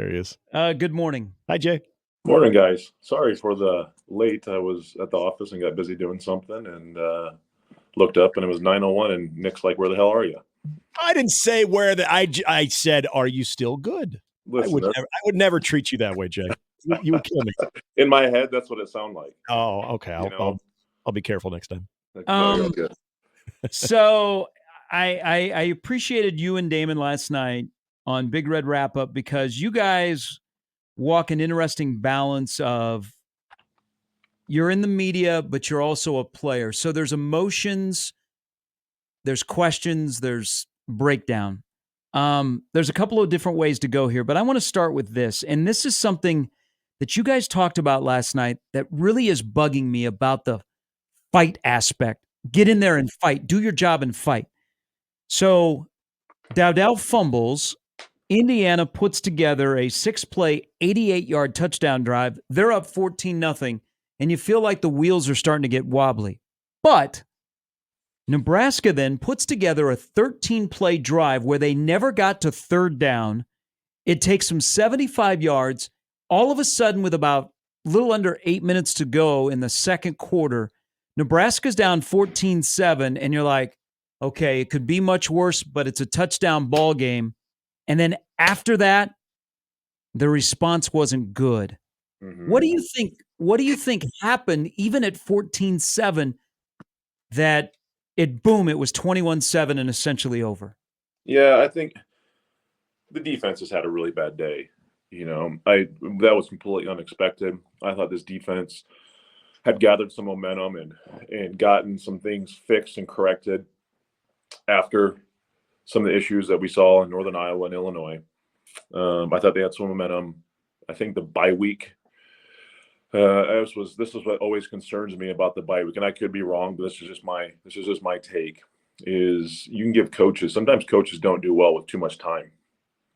There he is. Good morning. Hi, Jay. Morning, guys. Sorry for the late. I was at the office and got busy doing something and looked up and it was 9:01 and Nick's like, "Where the hell are you?" I didn't say I said, "Are you still good?" Listen, I would never treat you that way, Jay. You would kill me. in my head, that's what it sounded like. Oh, okay. You know? I'll be careful next time. Good. So I appreciated you and Damon last night on Big Red Wrap Up because you guys walk an interesting balance of you're in the media, but you're also a player. So there's emotions, there's questions, there's breakdown. There's a couple of different ways to go here, but I want to start with this. And this is something that you guys talked about last night that really is bugging me about the fight aspect. Get in there and fight. Do your job and fight. So Dowdell fumbles. Indiana puts together a 6-play, 88-yard touchdown drive. They're up 14-0, and you feel like the wheels are starting to get wobbly. But Nebraska then puts together a 13-play drive where they never got to third down. It takes them 75 yards. All of a sudden, with about a little under 8 minutes to go in the second quarter, Nebraska's down 14-7, and you're like, okay, it could be much worse, but it's a touchdown ball game. And then after that, the response wasn't good. Mm-hmm. What do you think happened even at 14-7 that it was 21-7 and essentially over? Yeah, I think the defense has had a really bad day. That was completely unexpected. I thought this defense had gathered some momentum and gotten some things fixed and corrected after some of the issues that we saw in Northern Iowa and Illinois. I thought they had some momentum. I think the bye week, this is what always concerns me about the bye week, and I could be wrong, but this is just my take. Is you can give sometimes coaches don't do well with too much time.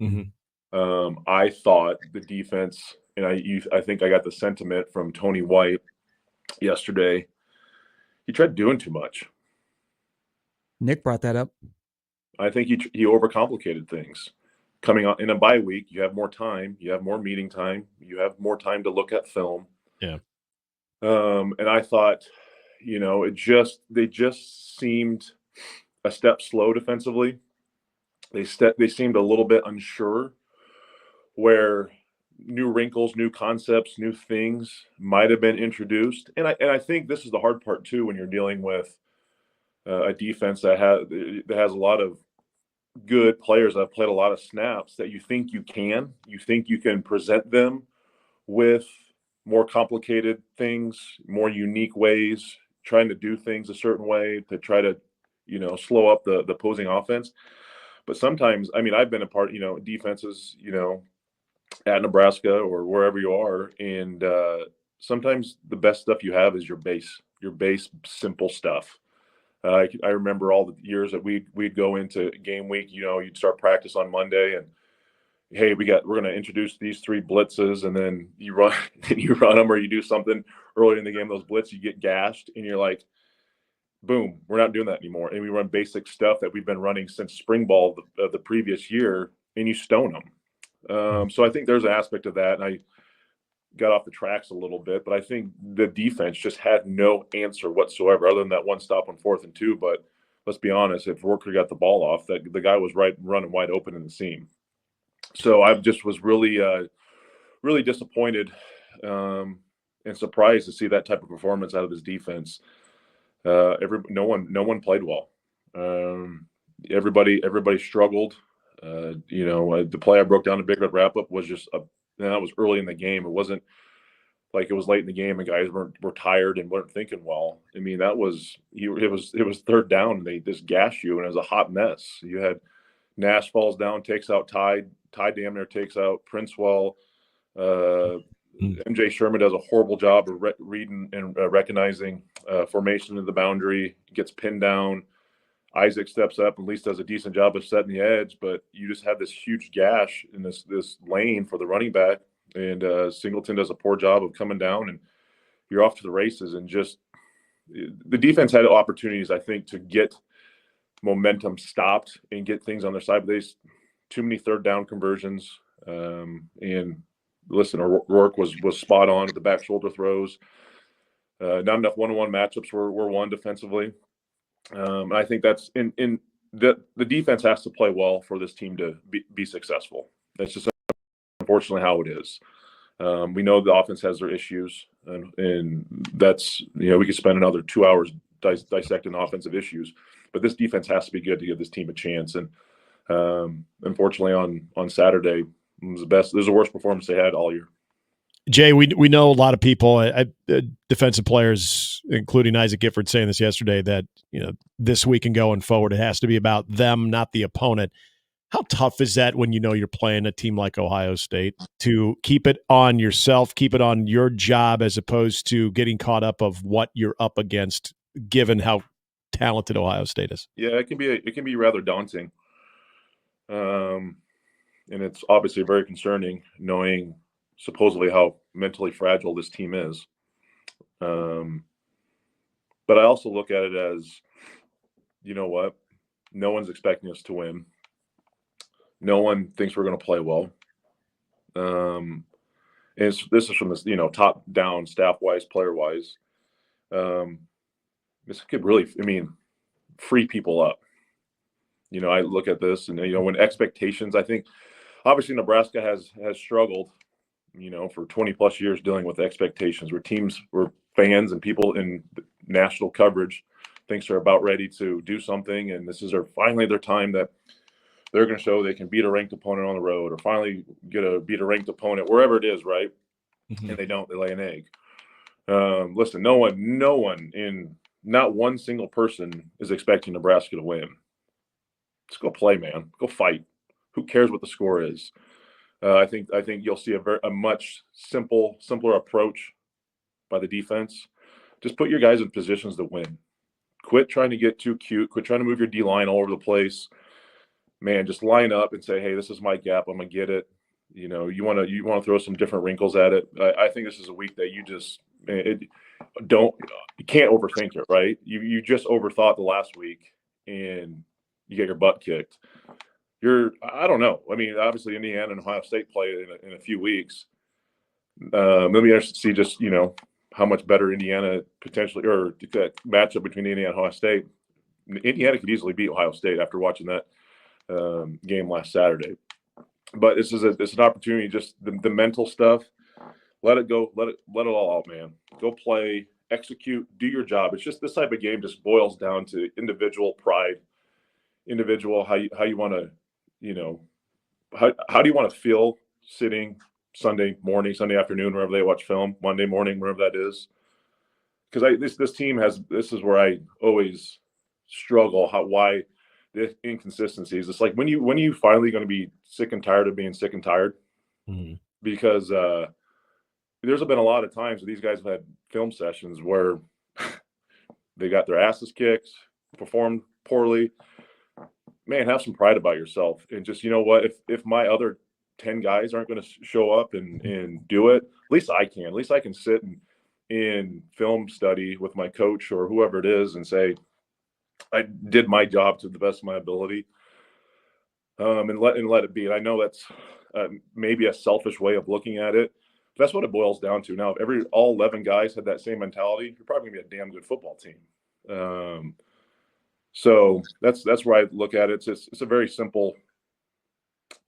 Mm-hmm. I thought the defense, and I think I got the sentiment from Tony White yesterday. He tried doing too much. Nick brought that up. I think he overcomplicated things. Coming on in a bye week, you have more time, you have more meeting time, you have more time to look at film. Yeah. And I thought, they just seemed a step slow defensively. They seemed a little bit unsure where new wrinkles, new concepts, new things might have been introduced. And I think this is the hard part too when you're dealing with a defense that has a lot of good players that have played a lot of snaps, that you think you can present them with more complicated things, more unique ways, trying to do things a certain way to try to, slow up the opposing offense. But sometimes, I've been a part, defenses, at Nebraska or wherever you are, and sometimes the best stuff you have is your base simple stuff. I remember all the years that we'd go into game week. You'd start practice on Monday, and hey, we're going to introduce these 3 blitzes, and then you run them, or you do something early in the game. Those blitz, you get gashed, and you're like, boom, we're not doing that anymore. And we run basic stuff that we've been running since spring ball of the previous year, and you stone them. So I think there's an aspect of that, and I got off the tracks a little bit, but I think the defense just had no answer whatsoever other than that one stop on 4th and 2. But let's be honest, if Worker got the ball off, that the guy was running wide open in the seam. So I just was really, really disappointed and surprised to see that type of performance out of his defense. No one played well. Everybody struggled. The play I broke down a Big Red Wrap Up was just that was early in the game. It wasn't like it was late in the game and guys were tired and weren't thinking well. It was third down and they just gashed you, and it was a hot mess. You had Nash falls down, takes out Ty damn near takes out Princewell. MJ Sherman does a horrible job of reading and recognizing formation of the boundary, gets pinned down. Isaac steps up, at least does a decent job of setting the edge, but you just have this huge gash in this lane for the running back, and Singleton does a poor job of coming down, and you're off to the races. And just the defense had opportunities, I think, to get momentum stopped and get things on their side, but too many third down conversions. And listen, Rourke was spot on at the back shoulder throws. Not enough one-on-one matchups were won defensively. And I think that's in the defense has to play well for this team to be successful. That's just unfortunately how it is. We know the offense has their issues, and that's, we could spend another 2 hours dissecting offensive issues, but this defense has to be good to give this team a chance. And unfortunately, on Saturday, it was the worst performance they had all year. Jay, we know a lot of people, defensive players, including Isaac Gifford, saying this yesterday, that this week and going forward, it has to be about them, not the opponent. How tough is that when you're playing a team like Ohio State, to keep it on yourself, keep it on your job, as opposed to getting caught up of what you're up against, given how talented Ohio State is? Yeah, it can be rather daunting, and it's obviously very concerning knowing supposedly how mentally fragile this team is. But I also look at it as, what? No one's expecting us to win. No one thinks we're going to play well. And this is from this, top down, staff wise, player wise. This could really, free people up. I look at this and, when expectations, I think obviously Nebraska has struggled, for 20 plus years dealing with expectations, where fans and people in national coverage thinks they're about ready to do something. And this is finally their time that they're going to show they can beat a ranked opponent on the road, or finally beat a ranked opponent wherever it is, right? Mm-hmm. And they lay an egg. Listen, no one, not one single person is expecting Nebraska to win. Just go play, man. Go fight. Who cares what the score is? I think you'll see a much simpler approach by the defense. Just put your guys in positions to win. Quit trying to get too cute. Quit trying to move your D-line all over the place. Man, just line up and say, hey, this is my gap. I'm gonna get it. You want to throw some different wrinkles at it. I think this is a week that you can't overthink it, right? You just overthought the last week and you get your butt kicked. I don't know. Obviously Indiana and Ohio State play in a few weeks. Let me see just, how much better Indiana potentially, or that matchup between Indiana and Ohio State. Indiana could easily beat Ohio State after watching that game last Saturday. But it's an opportunity, just the mental stuff. Let it go. Let it all out, man. Go play, execute, do your job. It's just this type of game just boils down to individual pride, how you want to, how do you want to feel sitting Sunday morning, Sunday afternoon, wherever they watch film, Monday morning, wherever that is. Because this team this is where I always struggle. Why the inconsistencies? It's like when you finally going to be sick and tired of being sick and tired, mm-hmm. Because there's been a lot of times where these guys have had film sessions where they got their asses kicked, performed poorly. Man, have some pride about yourself, and just, what, if my other 10 guys aren't going to show up and do it, at least I can. At least I can sit in film study with my coach or whoever it is and say, I did my job to the best of my ability, and let it be. And I know that's maybe a selfish way of looking at it. But that's what it boils down to. Now, if all 11 guys had that same mentality, you're probably going to be a damn good football team. So that's where I look at it. It's a very simple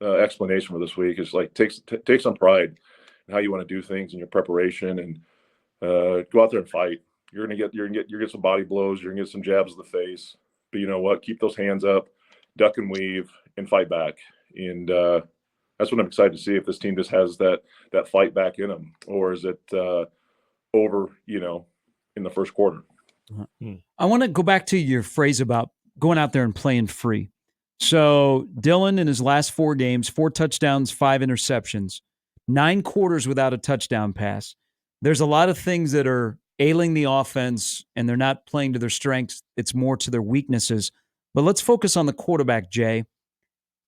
explanation for this week. It's like take some pride in how you want to do things in your preparation, and go out there and fight. You're gonna get some body blows. You're gonna get some jabs in the face. But you know what? Keep those hands up, duck and weave, and fight back. And that's what I'm excited to see, if this team just has that fight back in them, or is it over? In the first quarter. I want to go back to your phrase about going out there and playing free. So Dylan, in his last 4 games, 4 touchdowns, 5 interceptions, 9 quarters without a touchdown pass. There's a lot of things that are ailing the offense, and they're not playing to their strengths. It's more to their weaknesses. But let's focus on the quarterback, Jay.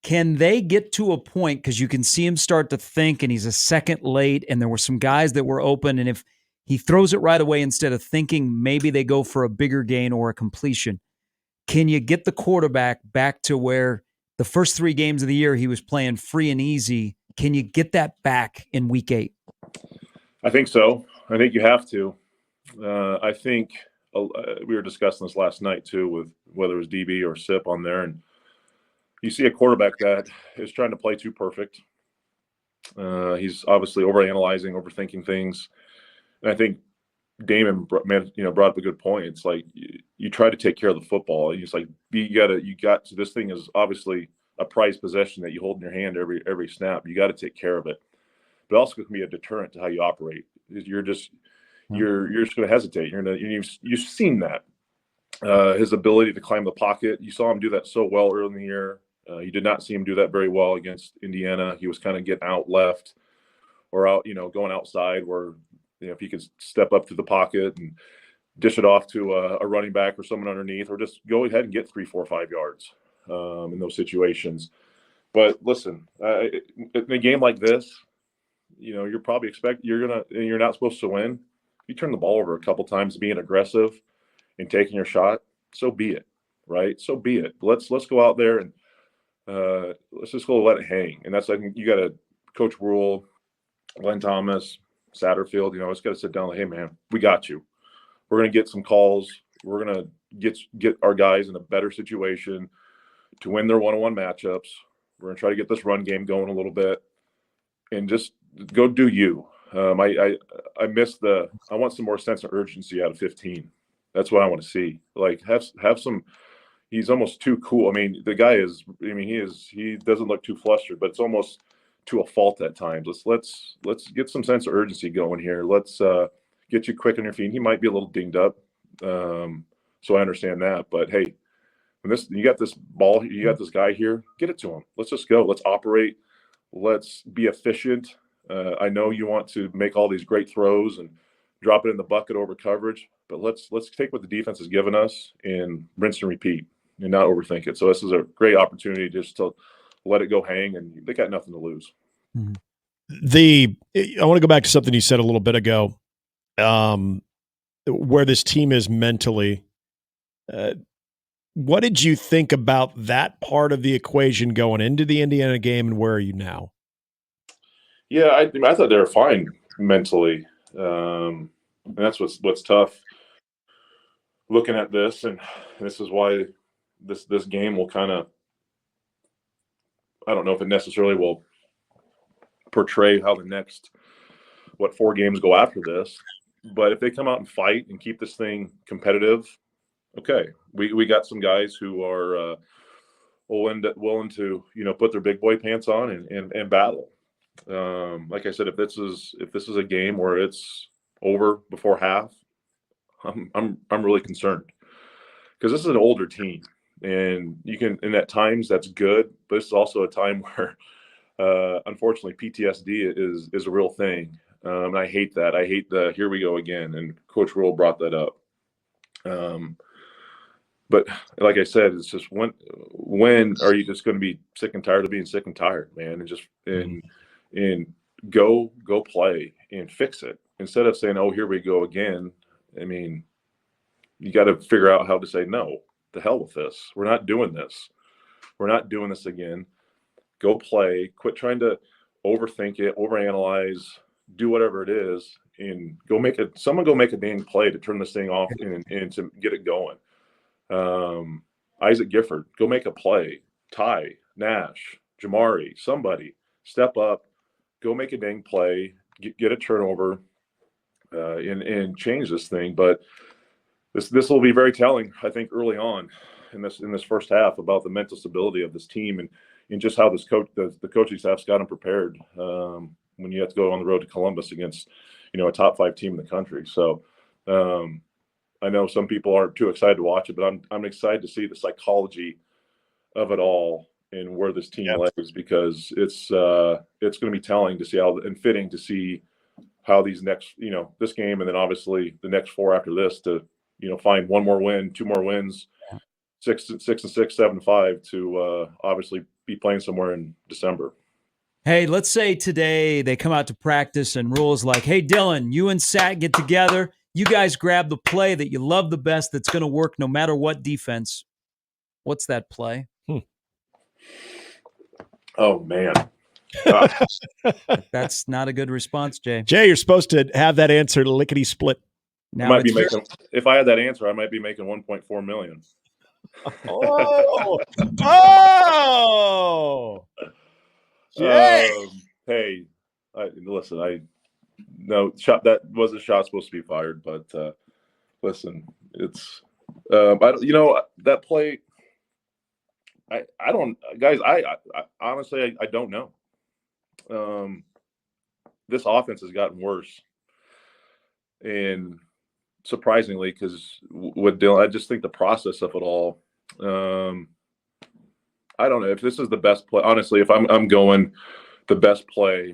Can they get to a point, because you can see him start to think, and he's a second late, and there were some guys that were open, and if he throws it right away instead of thinking, maybe they go for a bigger gain or a completion. Can you get the quarterback back to where the first 3 games of the year he was playing free and easy? Can you get that back in week 8? I think so. I think you have to. I think we were discussing this last night too, with whether it was DB or SIP on there, and you see a quarterback that is trying to play too perfect. He's obviously overanalyzing, overthinking things, and I think Damon brought up a good point. It's like you try to take care of the football. It's like this thing is obviously a prized possession that you hold in your hand every snap. You got to take care of it, but also can be a deterrent to how you operate. You're just going to hesitate. You've seen that his ability to climb the pocket. You saw him do that so well early in the year. You did not see him do that very well against Indiana. He was kind of getting out left or out, going outside where. If he could step up to the pocket and dish it off to a running back or someone underneath, or just go ahead and get 3, 4, 5 yards in those situations. But listen, in a game like this, you're probably you're not supposed to win. You turn the ball over a couple times, being aggressive and taking your shot. So be it, right? So be it. Let's go out there and let's just go let it hang. And that's, I think, you got to Coach Rule, Glenn Thomas, Satterfield, it's got to sit down like, hey, man, we got you. We're going to get some calls. We're going to get our guys in a better situation to win their one-on-one matchups. We're going to try to get this run game going a little bit and just go do you. I miss I want some more sense of urgency out of 15. That's what I want to see. Like have some. He's almost too cool. I mean, the guy is. I mean, he doesn't look too flustered, but it's almost to a fault at times. Let's get some sense of urgency going here. Let's get you quick on your feet. He might be a little dinged up, so I understand that. But hey, when you got this ball, you got this guy here, get it to him. Let's just go. Let's operate. Let's be efficient. I know you want to make all these great throws and drop it in the bucket over coverage, but let's take what the defense has given us and rinse and repeat and not overthink it. So this is a great opportunity just to let it go hang, and they got nothing to lose. I want to go back to something you said a little bit ago, where this team is mentally. What did you think about that part of the equation going into the Indiana game, and where are you now? Yeah, I thought they were fine mentally, and that's what's tough. Looking at this, and this is why this game will kind of. I don't know if it necessarily will portray how the next 4 games go after this, but if they come out and fight and keep this thing competitive, okay, we got some guys who are willing to put their big boy pants on and battle. Like I said, if this is a game where it's over before half, I'm really concerned because this is an older team. And and at times that's good, but it's also a time where, unfortunately, PTSD is a real thing. And I hate that. I hate the here we go again. And Coach Rule brought that up. But like I said, it's just when are you just going to be sick and tired of being sick and tired, man, and go play and fix it instead of saying, oh, here we go again. I mean, you got to figure out how to say no. The hell with this. We're not doing this. We're not doing this again. Go play. Quit trying to overthink it, overanalyze, do whatever it is, and go make a dang play to turn this thing off and to get it going. Isaac Gifford, go make a play. Ty, Nash, Jamari, somebody step up, go make a dang play, get a turnover, and change this thing. But this will be very telling, I think, early on in this first half about the mental stability of this team and just how the coaching staff's got them prepared when you have to go on the road to Columbus against a top 5 team in the country. So I know some people aren't too excited to watch it, but I'm excited to see the psychology of it all and where this team lays, because it's going to be telling to see and fitting to see how these next this game and then obviously the next 4 after this to find 1 more win, 2 more wins, 6-6, 7-5 to obviously be playing somewhere in December. Hey, let's say today they come out to practice and Rule's like, hey, Dylan, you and Sat get together. You guys grab the play that you love the best that's going to work no matter what defense. What's that play? Oh, man. That's not a good response, Jay. Jay, you're supposed to have that answer lickety split. Now it's if I had that answer, I might be making 1.4 million. Oh, oh, Jay. Hey, listen, that was a shot supposed to be fired, but listen, it's that play. I don't, guys. I honestly, I don't know. This offense has gotten worse, and surprisingly, because with Dylan, I just think the process of it all. I don't know if this is the best play. Honestly, if I'm going the best play,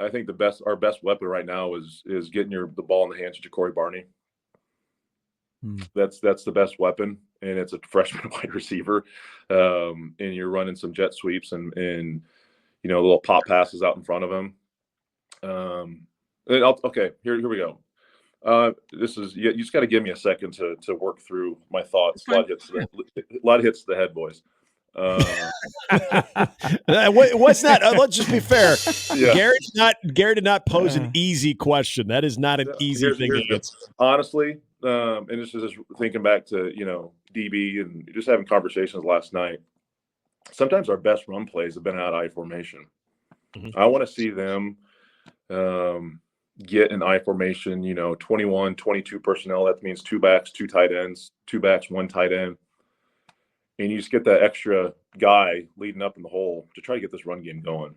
I think our best weapon right now is getting the ball in the hands of Ja'Cory Barney. That's the best weapon, and it's a freshman wide receiver. And you're running some jet sweeps and little pop passes out in front of him. Okay, here we go. This is you just got to give me a second to work through my thoughts. A lot of hits to the head, boys. What's that? Let's just be fair. Yeah. Gary did not pose an easy question. That is not an easy thing to answer. Honestly, and this is just thinking back to DB and just having conversations last night. Sometimes our best run plays have been out I formation. Mm-hmm. I want to see them get an I formation, 21, 22 personnel. That means 2 backs, 2 tight ends, 2 backs, 1 tight end. And you just get that extra guy leading up in the hole to try to get this run game going.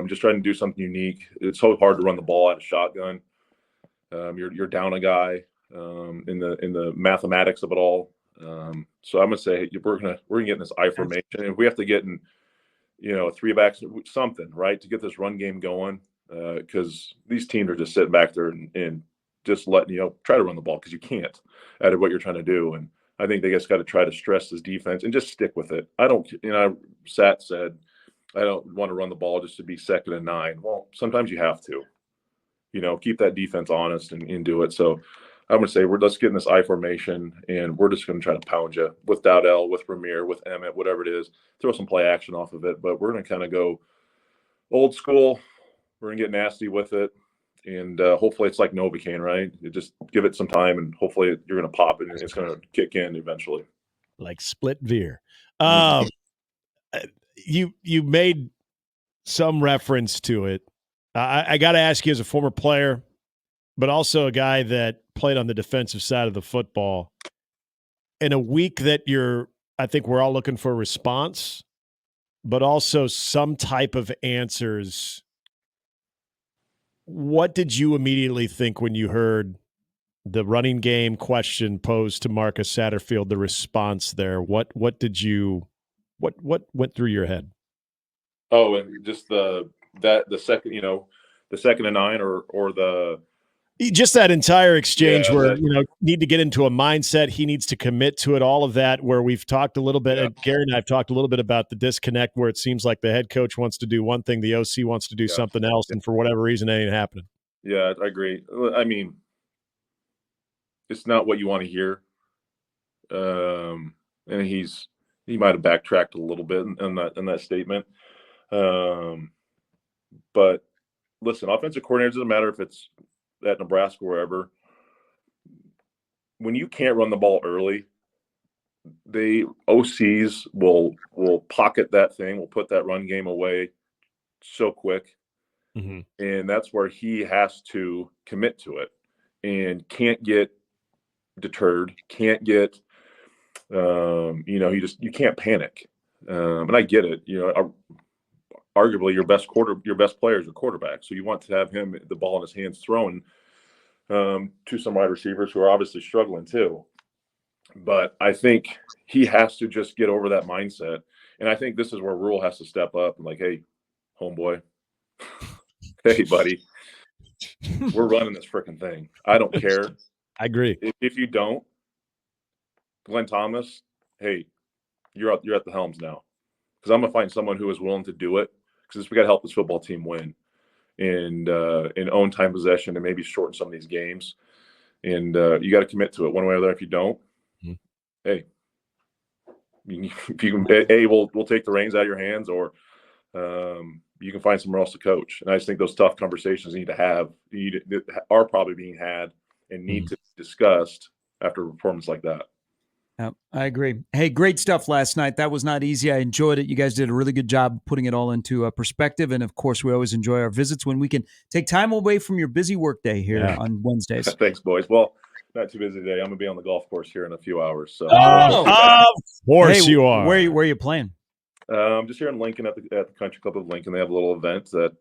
Just trying to do something unique. It's so hard to run the ball out of shotgun. You're down a guy in the mathematics of it all. So I'm gonna say we're gonna get in this I formation. And if we have to get in, 3 backs, something, right, to get this run game going, because these teams are just sitting back there and just letting try to run the ball because you can't out of what you're trying to do. And I think they just got to try to stress this defense and just stick with it. I don't, Sat said, I don't want to run the ball just to be 2nd and 9. Well, sometimes you have to, keep that defense honest and do it. So I'm going to say let's get in this I formation, and we're just going to try to pound you with Dowdell, with Ramir, with Emmett, whatever it is. Throw some play action off of it, but we're going to kind of go old school. We're going to get nasty with it. And hopefully it's like Novocaine, right? You just give it some time, and hopefully you're going to pop it, and it's going to kick in eventually. Like split veer. You made some reference to it. I got to ask you, as a former player, but also a guy that played on the defensive side of the football, in a week that I think we're all looking for a response, but also some type of answers. What did you immediately think when you heard the running game question posed to Marcus Satterfield, the response there? What went through your head? Oh, and just the second, the 2nd and 9 or the just that entire exchange where need to get into a mindset. He needs to commit to it. All of that, where we've talked a little bit. Yeah. Gary and I have talked a little bit about the disconnect, where it seems like the head coach wants to do one thing, the OC wants to do something else, and for whatever reason, it ain't happening. Yeah, I agree. I mean, it's not what you want to hear. And he might have backtracked a little bit in that statement. But listen, offensive coordinators, doesn't matter if it's at Nebraska or wherever, when you can't run the ball early, the OCs will pocket that thing, will put that run game away so quick. Mm-hmm. And that's where he has to commit to it and can't get deterred, can't get, you can't panic. And I get it. Arguably your best player is your quarterback. So you want to have him, the ball in his hands, thrown to some wide receivers who are obviously struggling too. But I think he has to just get over that mindset. And I think this is where Rule has to step up and hey, homeboy, hey, buddy, we're running this freaking thing. I don't care. I agree. If you don't, Glenn Thomas, hey, you're at the helms now. Because I'm going to find someone who is willing to do it, because we got to help this football team win and own time possession and maybe shorten some of these games. And you got to commit to it one way or the other. If you don't, hey, if you can, we'll take the reins out of your hands, or you can find somewhere else to coach. And I just think those tough conversations are probably being had and need to be discussed after a performance like that. I agree. Hey, great stuff last night. That was not easy. I enjoyed it. You guys did a really good job putting it all into perspective. And of course, we always enjoy our visits when we can take time away from your busy workday here on Wednesdays. Thanks, boys. Well, not too busy today. I'm gonna be on the golf course here in a few hours. So, of course you are. Where are you playing? I'm just here in Lincoln at the Country Club of Lincoln. They have a little event that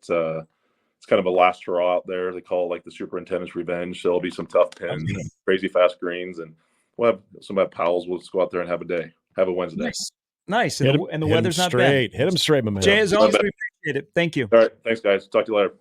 it's kind of a last hurrah out there. They call it like the Superintendent's Revenge. So there'll be some tough pins, and crazy fast greens, and we'll have some of Powell's. We'll just go out there and have a Wednesday. Nice. And the weather's not bad. Hit him straight, my man. Jay, as always, we appreciate it. Thank you. All right. Thanks, guys. Talk to you later.